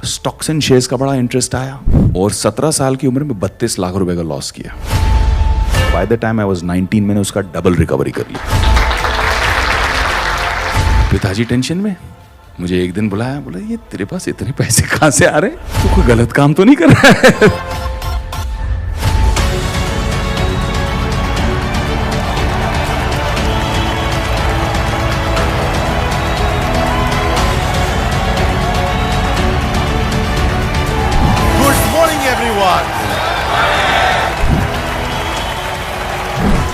Stocks and shares का बड़ा interest आया और 17 साल की उम्र में 32 लाख रुपए का लॉस किया। By the time I was 19 मैंने उसका डबल रिकवरी कर लिया। पिताजी टेंशन में मुझे एक दिन बुलाया, बोला ये तेरे पास इतने पैसे कहां से आ रहे हैं, तू कोई गलत काम तो नहीं कर रहा है?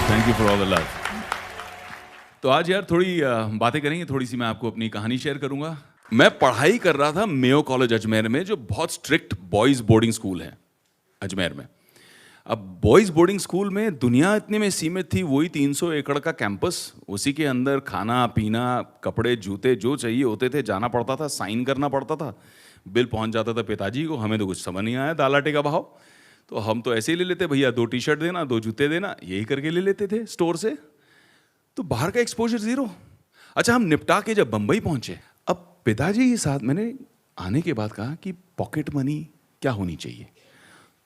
Thank you for all the love. तो आज यार थोड़ी बातें करेंगे, थोड़ी सी मैं आपको अपनी कहानी शेयर करूंगा। मैं पढ़ाई कर रहा था मेयो कॉलेज अजमेर में, जो बहुत स्ट्रिक्ट बॉयज बोर्डिंग स्कूल है अजमेर में। अब बॉयज बोर्डिंग स्कूल में दुनिया इतने में सीमित थी, वही 300 एकड़ का कैंपस, उसी के अंदर खाना पीना कपड़े जूते जो चाहिए होते थे, जाना पड़ता था, साइन करना पड़ता था, बिल पहुंच जाता था पिताजी को। हमें तो कुछ समझ नहीं आया दाल आटे का भाव, तो हम तो ऐसे ही ले लेते, भैया 2 टी-शर्ट देना 2 जूते देना, यही करके ले लेते थे स्टोर से। तो बाहर का एक्सपोजर जीरो। अच्छा, हम निपटा के जब बंबई पहुंचे, अब पिताजी के साथ मैंने आने के बाद कहा कि पॉकेट मनी क्या होनी चाहिए।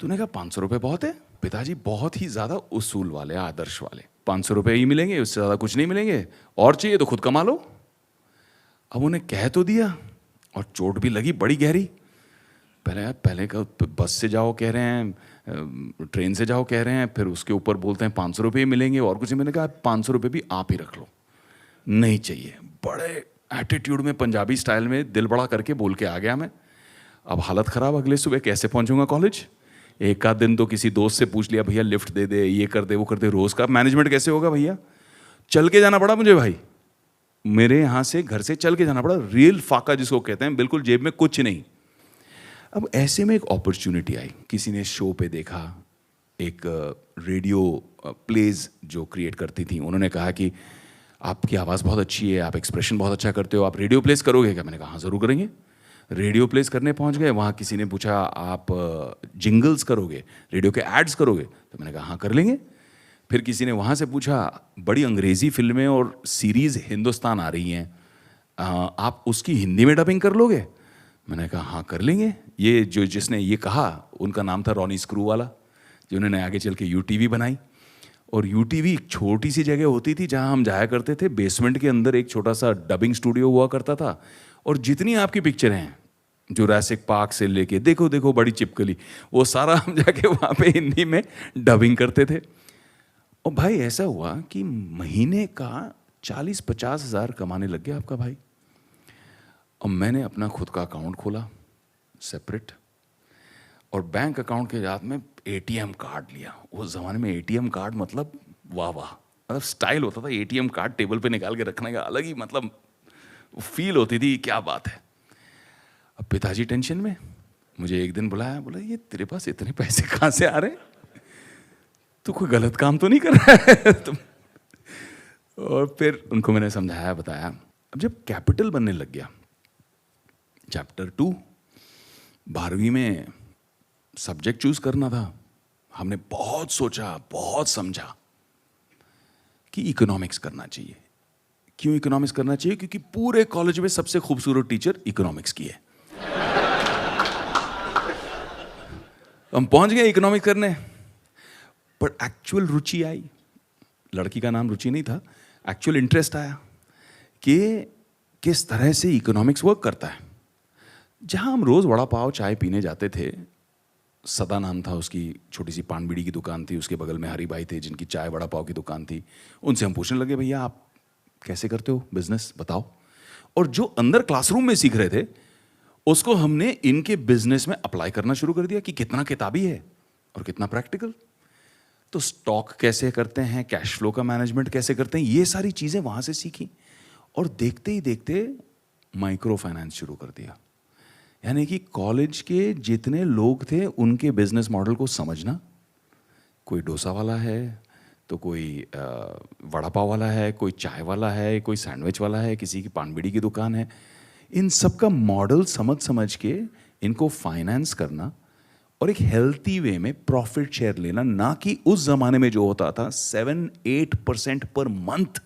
तूने कहा 500 रुपये बहुत है। पिताजी बहुत ही ज़्यादा उसूल वाले, आदर्श वाले, 500 रुपये ही मिलेंगे, उससे ज़्यादा कुछ नहीं मिलेंगे, और चाहिए तो खुद कमा लो। अब उन्हें कह तो दिया और चोट भी लगी बड़ी गहरी। पहले का बस से जाओ कह रहे हैं, ट्रेन से जाओ कह रहे हैं, फिर उसके ऊपर बोलते हैं 500 रुपये मिलेंगे और कुछ। मैंने कहा 500 रुपये भी आप ही रख लो, नहीं चाहिए। बड़े एटीट्यूड में पंजाबी स्टाइल में दिल बड़ा करके बोल के आ गया मैं। अब हालत ख़राब, अगले सुबह कैसे पहुंचूंगा कॉलेज। एक आध दिन तो किसी दोस्त से पूछ लिया, भैया लिफ्ट दे दे, ये कर दे वो कर दे। रोज़ का मैनेजमेंट कैसे होगा भैया। चल के जाना पड़ा मुझे भाई, मेरे यहाँ से घर से चल के जाना पड़ा। रियल फाका जिसको कहते हैं, बिल्कुल जेब में कुछ नहीं। अब ऐसे में एक अपॉर्चुनिटी आई, किसी ने शो पे देखा, एक रेडियो प्लेज जो क्रिएट करती थी, उन्होंने कहा कि आपकी आवाज़ बहुत अच्छी है, आप एक्सप्रेशन बहुत अच्छा करते हो, आप रेडियो प्लेस करोगे क्या। मैंने कहा हाँ ज़रूर करेंगे। रेडियो प्लेस करने पहुंच गए, वहाँ किसी ने पूछा आप जिंगल्स करोगे, रेडियो के एड्स करोगे, तो मैंने कहा हाँ कर लेंगे। फिर किसी ने वहाँ से पूछा बड़ी अंग्रेज़ी फिल्में और सीरीज़ हिंदुस्तान आ रही हैं, आप उसकी हिंदी में डबिंग कर लोगे। मैंने कहा हाँ कर लेंगे। ये जो जिसने ये कहा उनका नाम था रॉनी स्क्रू वाला, जिन्होंने आगे चल के यूटीवी बनाई। और यूटीवी एक छोटी सी जगह होती थी जहाँ हम जाया करते थे, बेसमेंट के अंदर एक छोटा सा डबिंग स्टूडियो हुआ करता था, और जितनी आपकी पिक्चरें हैं जुरासिक पार्क से लेके देखो देखो बड़ी चिपकली, वो सारा हम जाके वहाँ पे हिंदी में डबिंग करते थे। और भाई ऐसा हुआ कि महीने का 40-50 हज़ार कमाने लग गया आपका भाई। और मैंने अपना खुद का अकाउंट खोला सेपरेट, और बैंक अकाउंट के साथ में एटीएम कार्ड लिया। उस ज़माने में एटीएम कार्ड मतलब वाह वाह, मतलब स्टाइल होता था। एटीएम कार्ड टेबल पे निकाल के रखने का अलग ही मतलब फील होती थी, क्या बात है। अब पिताजी टेंशन में मुझे एक दिन बुलाया, बोला ये तेरे पास इतने पैसे कहाँ से आ रहे हैं, तू कोई गलत काम तो नहीं कर रहा है तुम। और फिर उनको मैंने समझाया बताया। अब जब कैपिटल बनने लग गया, चैप्टर 2 12वीं में सब्जेक्ट चूज करना था, हमने बहुत सोचा बहुत समझा कि इकोनॉमिक्स करना चाहिए। क्यों इकोनॉमिक्स करना चाहिए? क्योंकि पूरे कॉलेज में सबसे खूबसूरत टीचर इकोनॉमिक्स की है। हम पहुंच गए इकोनॉमिक्स करने, पर एक्चुअल रुचि आई। लड़की का नाम रुचि नहीं था, एक्चुअल इंटरेस्ट आया कि किस तरह से इकोनॉमिक्स वर्क करता है। जहाँ हम रोज़ वड़ा पाव चाय पीने जाते थे, सदा नाम था उसकी, छोटी सी पान बीड़ी की दुकान थी, उसके बगल में हरी भाई थे जिनकी चाय वड़ा पाव की दुकान थी। उनसे हम पूछने लगे, भैया आप कैसे करते हो बिजनेस बताओ। और जो अंदर क्लासरूम में सीख रहे थे उसको हमने इनके बिजनेस में अप्लाई करना शुरू कर दिया कि कितना किताबी है और कितना प्रैक्टिकल। तो स्टॉक कैसे करते हैं, कैश फ्लो का मैनेजमेंट कैसे करते हैं, ये सारी चीज़ें वहाँ से सीखी। और देखते ही देखते माइक्रो फाइनेंस शुरू कर दिया। यानी कि कॉलेज के जितने लोग थे उनके बिजनेस मॉडल को समझना। कोई डोसा वाला है, तो कोई वड़ा पाव वाला है, कोई चाय वाला है, कोई सैंडविच वाला है, किसी की पान बीड़ी की दुकान है। इन सब का मॉडल समझ के इनको फाइनेंस करना और एक हेल्थी वे में प्रॉफिट शेयर लेना, ना कि उस जमाने में जो होता था 7-8% पर मंथ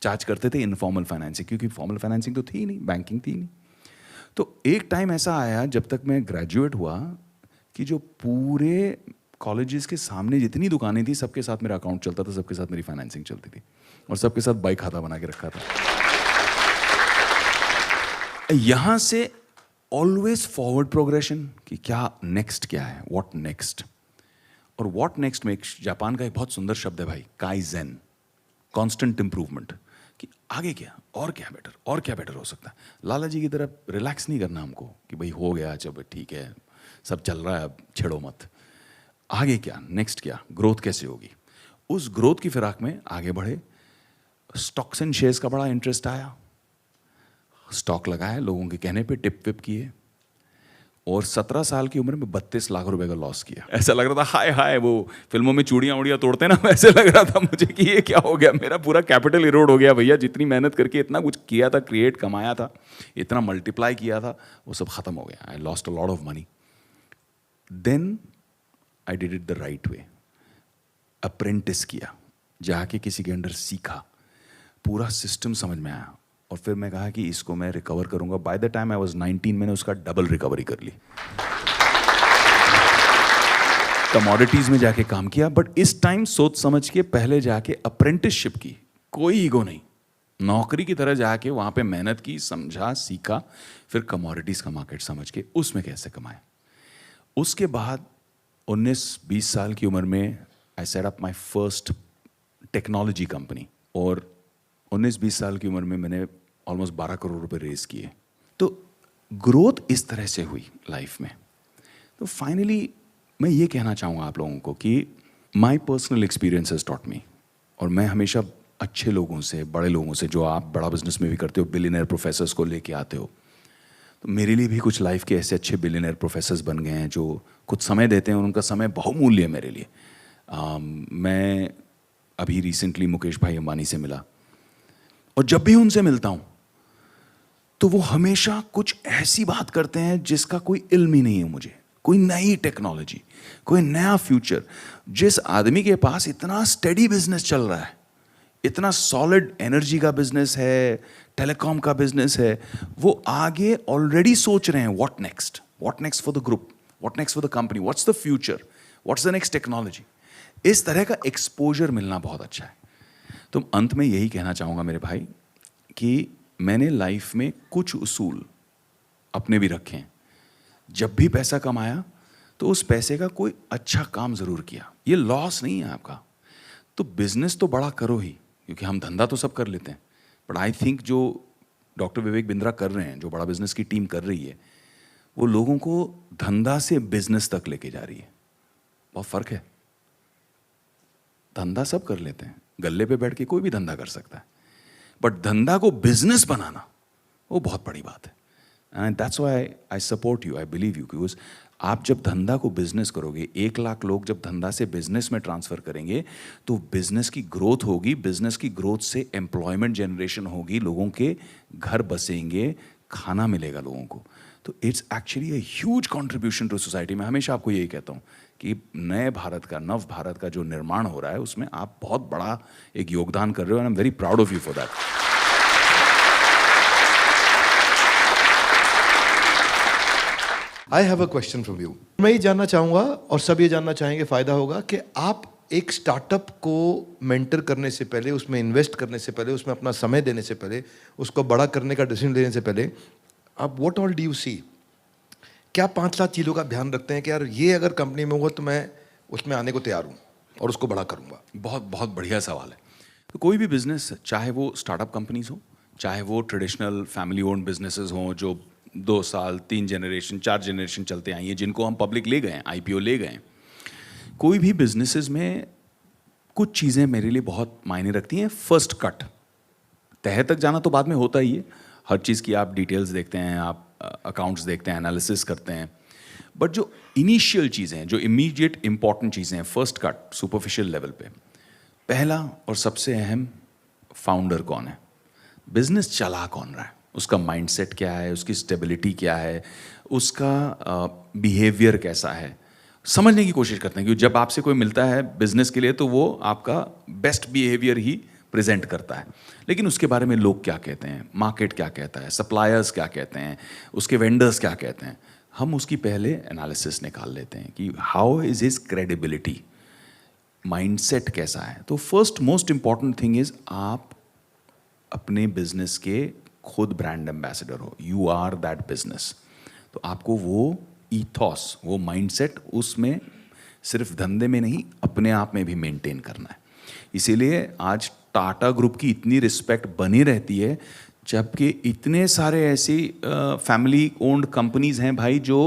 चार्ज करते थे इनफॉर्मल फाइनेंसिंग, क्योंकि फॉर्मल फाइनेंसिंग तो थी ही नहीं, बैंकिंग थी ही नहीं। तो एक टाइम ऐसा आया जब तक मैं ग्रेजुएट हुआ कि जो पूरे कॉलेजेस के सामने जितनी दुकानें थी सबके साथ मेरा अकाउंट चलता था, सबके साथ मेरी फाइनेंसिंग चलती थी और सबके साथ बाई खाता बना के रखा था। यहां से ऑलवेज फॉरवर्ड प्रोग्रेशन कि क्या नेक्स्ट, क्या है व्हाट नेक्स्ट। और व्हाट नेक्स्ट में जापान का एक बहुत सुंदर शब्द है भाई, काइजेन, कांस्टेंट इंप्रूवमेंट, कि आगे क्या और क्या बेटर और क्या बेटर हो सकता है। लाला जी की तरह रिलैक्स नहीं करना हमको कि भाई हो गया, चलो ठीक है सब चल रहा है, अब छेड़ो मत। आगे क्या, नेक्स्ट क्या, ग्रोथ कैसे होगी। उस ग्रोथ की फिराक में आगे बढ़े। स्टॉक्स एंड शेयर्स का बड़ा इंटरेस्ट आया, स्टॉक लगाया, लोगों के कहने पे टिप विप किए और 17 साल की उम्र में 32 लाख रुपए का लॉस किया। ऐसा लग रहा था हाय हाय, वो फिल्मों में चूड़ियां उड़ियां तोड़ते हैं ना, वैसे लग रहा था मुझे कि ये क्या हो गया, मेरा पूरा कैपिटल इरोड हो गया भैया। जितनी मेहनत करके इतना कुछ किया था, क्रिएट कमाया था, इतना मल्टीप्लाई किया था, वो सब खत्म हो गया। I lost a lot of money. Then I did it the right way, apprentice किया, जाके किसी के अंडर सीखा, पूरा सिस्टम समझ में आया और फिर मैं कहा कि इसको मैं रिकवर करूंगा। By the time I was 19 मैंने उसका डबल रिकवरी कर ली। कमोडिटीज में जाके काम किया, बट इस टाइम सोच समझ के पहले जाके अप्रेंटिसशिप की, कोई ईगो नहीं, नौकरी की तरह जाके वहां पे मेहनत की, समझा, सीखा, फिर कमोडिटीज का मार्केट समझ के उसमें कैसे कमाए। उसके बाद 19-20 साल की उम्र में I set up my first technology company और 19-20 साल की उम्र में मैंने ऑलमोस्ट 12 करोड़ रुपए रेज किए। तो ग्रोथ इस तरह से हुई लाइफ में। तो फाइनली मैं ये कहना चाहूँगा आप लोगों को कि my personal experience has taught me, और मैं हमेशा अच्छे लोगों से, बड़े लोगों से, जो आप बड़ा बिजनेस में भी करते हो, बिलियनर प्रोफेसर्स को लेके आते हो, तो मेरे लिए भी कुछ लाइफ के ऐसे अच्छे बिलियनर प्रोफेसर्स बन गए हैं जो कुछ समय देते हैं और उनका समय बहुमूल्य है मेरे लिए। मैं अभी रिसेंटली मुकेश भाई अंबानी से मिला और जब भी उनसे मिलता हूं तो वो हमेशा कुछ ऐसी बात करते हैं जिसका कोई इल्म ही नहीं है मुझे, कोई नई टेक्नोलॉजी, कोई नया फ्यूचर। जिस आदमी के पास इतना स्टेडी बिजनेस चल रहा है, इतना सॉलिड एनर्जी का बिजनेस है, टेलीकॉम का बिजनेस है, वो आगे ऑलरेडी सोच रहे हैं what next for the group, what next for the company, what's the future, what's the next technology. इस तरह का एक्सपोजर मिलना बहुत अच्छा है। तो अंत में यही कहना चाहूँगा मेरे भाई कि मैंने लाइफ में कुछ उसूल अपने भी रखे हैं। जब भी पैसा कमाया तो उस पैसे का कोई अच्छा काम ज़रूर किया, ये लॉस नहीं है आपका। तो बिजनेस तो बड़ा करो ही, क्योंकि हम धंधा तो सब कर लेते हैं, बट आई थिंक जो डॉक्टर विवेक बिंद्रा कर रहे हैं, जो बड़ा बिजनेस की टीम कर रही है, वो लोगों को धंधा से बिजनेस तक लेके जा रही है। बहुत फ़र्क है। धंधा सब कर लेते हैं, गल्ले पे बैठ के कोई भी धंधा कर सकता है, बट धंधा को बिजनेस बनाना वो बहुत बड़ी बात है। And that's why I support you, I believe you, because आप जब धंधा को बिजनेस करोगे, 1 लाख लोग जब धंधा से बिजनेस में ट्रांसफर करेंगे तो बिजनेस की ग्रोथ होगी, बिजनेस की ग्रोथ से एम्प्लॉयमेंट जनरेशन होगी, लोगों के घर बसेंगे, खाना मिलेगा लोगों को। तो it's actually a huge contribution to society. मैं हमेशा आपको यही कहता हूँ कि नए भारत का, नव भारत का जो निर्माण हो रहा है, उसमें आप बहुत बड़ा एक योगदान कर रहे हो, and I am very proud of you for that. I have a question from you. मैं ये जानना चाहूँगा और सब ये जानना चाहेंगे, फ़ायदा होगा कि आप एक स्टार्टअप को मेंटर करने से पहले, उसमें इन्वेस्ट करने से पहले, उसमें अपना समय देने से पहले, उसको बड़ा करने का डिसीजन लेने से पहले, आप what all do you see? क्या 5-7 चीज़ों का ध्यान रखते हैं कि यार ये अगर कंपनी में होगा तो मैं उसमें आने को तैयार हूँ और उसको बड़ा करूँगा? बहुत बहुत बढ़िया सवाल है। तो कोई भी बिजनेस, चाहे वो स्टार्टअप कंपनीज हो, चाहे वो ट्रेडिशनल फैमिली ओन्ड बिजनेसेस हों जो 2 साल, 3 जनरेशन, 4 जनरेशन चलते आई हैं, जिनको हम पब्लिक ले गए हैं, IPO ले गए हैं, कोई भी बिजनेसेस में कुछ चीज़ें मेरे लिए बहुत मायने रखती हैं। फर्स्ट कट, तह तक जाना तो बाद में होता ही है, हर चीज़ की आप डिटेल्स देखते हैं, आप अकाउंट्स देखते हैं, एनालिसिस करते हैं, बट जो इनिशियल चीज़ें हैं, जो इमीडिएट इंपॉर्टेंट चीज़ें हैं, फर्स्ट कट, सुपरफिशियल लेवल पे, पहला और सबसे अहम, फाउंडर कौन है, बिजनेस चला कौन रहा है, उसका माइंडसेट क्या है, उसकी स्टेबिलिटी क्या है, उसका बिहेवियर कैसा है, समझने की कोशिश करते हैं। क्योंकि जब आपसे कोई मिलता है बिजनेस के लिए तो वो आपका बेस्ट बिहेवियर ही प्रेजेंट करता है, लेकिन उसके बारे में लोग क्या कहते हैं, मार्केट क्या कहता है, सप्लायर्स क्या कहते हैं, उसके वेंडर्स क्या कहते हैं, हम उसकी पहले एनालिसिस निकाल लेते हैं कि how is his credibility, mindset कैसा है। तो first most important thing is आप अपने बिजनेस के खुद ब्रांड एम्बेसडर हो, यू आर दैट बिजनेस। तो आपको वो ईथॉस, वो माइंडसेट उसमें सिर्फ धंधे में नहीं अपने आप में भी मेंटेन करना है। इसीलिए आज टाटा ग्रुप की इतनी रिस्पेक्ट बनी रहती है, जबकि इतने सारे ऐसी फैमिली ओन्ड कंपनीज हैं भाई जो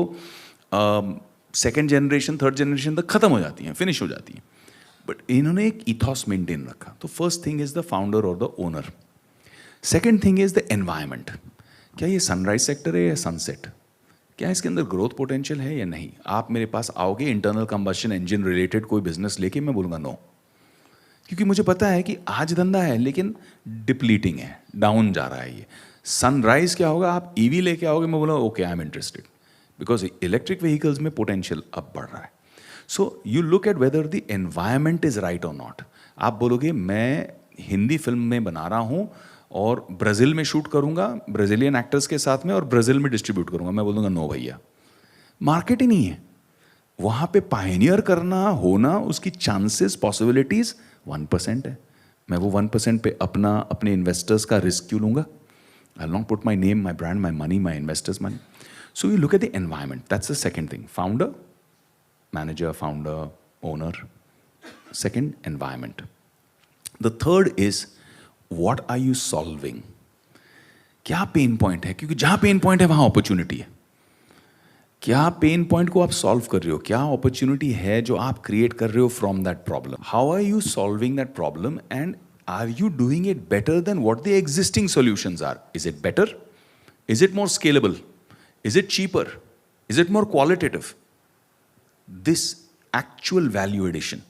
सेकेंड जनरेशन थर्ड जनरेशन तक खत्म हो जाती हैं, फिनिश हो जाती हैं, बट इन्होंने एक इथॉस मेंटेन रखा। तो first thing is the founder और the owner. Second thing is the environment. क्या ये सनराइज सेक्टर है या सनसेट? क्या इसके अंदर ग्रोथ पोटेंशियल है या नहीं? आप मेरे पास आओगे इंटरनल कंबशन इंजन रिलेटेड कोई बिजनेस लेके, मैं बोलूँगा नो, क्योंकि मुझे पता है कि आज धंधा है लेकिन डिप्लीटिंग है, डाउन जा रहा है ये। सनराइज क्या होगा, आप ईवी लेके आओगे, मैं बोलूँगा okay I am interested, because electric vehicles में पोटेंशियल अब बढ़ रहा है। सो you look eight whether the environment is right और नॉट। आप बोलोगे मैं हिंदी फिल्म में बना रहा हूँ और ब्राज़ील में शूट करूँगा ब्राज़ीलियन एक्टर्स के साथ में और ब्राज़ील में डिस्ट्रीब्यूट करूँगा, मैं बोलूँगा नो भैया, मार्केट ही नहीं है वहाँ पे। पायनियर करना होना, उसकी चांसेस पॉसिबिलिटीज़ 1% है। मैं वो 1% पे अपने इन्वेस्टर्स का रिस्क क्यों लूँगा? I will not put my name, my brand, my money, my investors money. So you look at the environment, that's the second thing. Founder, manager, founder, owner. Second, environment. The third is what are you solving? क्या pain point है? क्योंकि जहां pen point है वहां opportunity है। क्या pain point को आप सॉल्व कर रहे हो? क्या अपॉर्चुनिटी है जो आप क्रिएट कर रहे हो from that problem? How are you solving that problem and are you doing it better than what the existing solutions are? Is it better? Is it more scalable? Is it cheaper? Is it more qualitative? This actual value addition,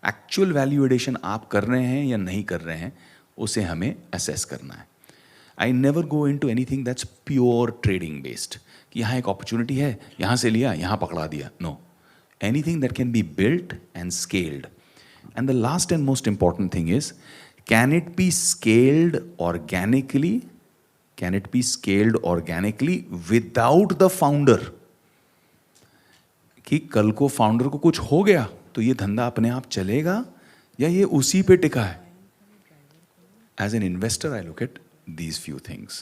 actual value addition आप कर रहे हैं या नहीं कर रहे हैं, उसे हमें असेस करना है। I never go into anything that's pure trading based, कि यहाँ एक अपॉर्चुनिटी है, यहाँ से लिया, यहाँ पकड़ा दिया। No, anything that can be built and scaled. And the last and most important thing is, can it be scaled organically? Can it be scaled organically without the founder? कि कल को फाउंडर को कुछ हो गया तो ये धंधा अपने आप चलेगा या ये उसी पे टिका है? As an investor, I look at these few things.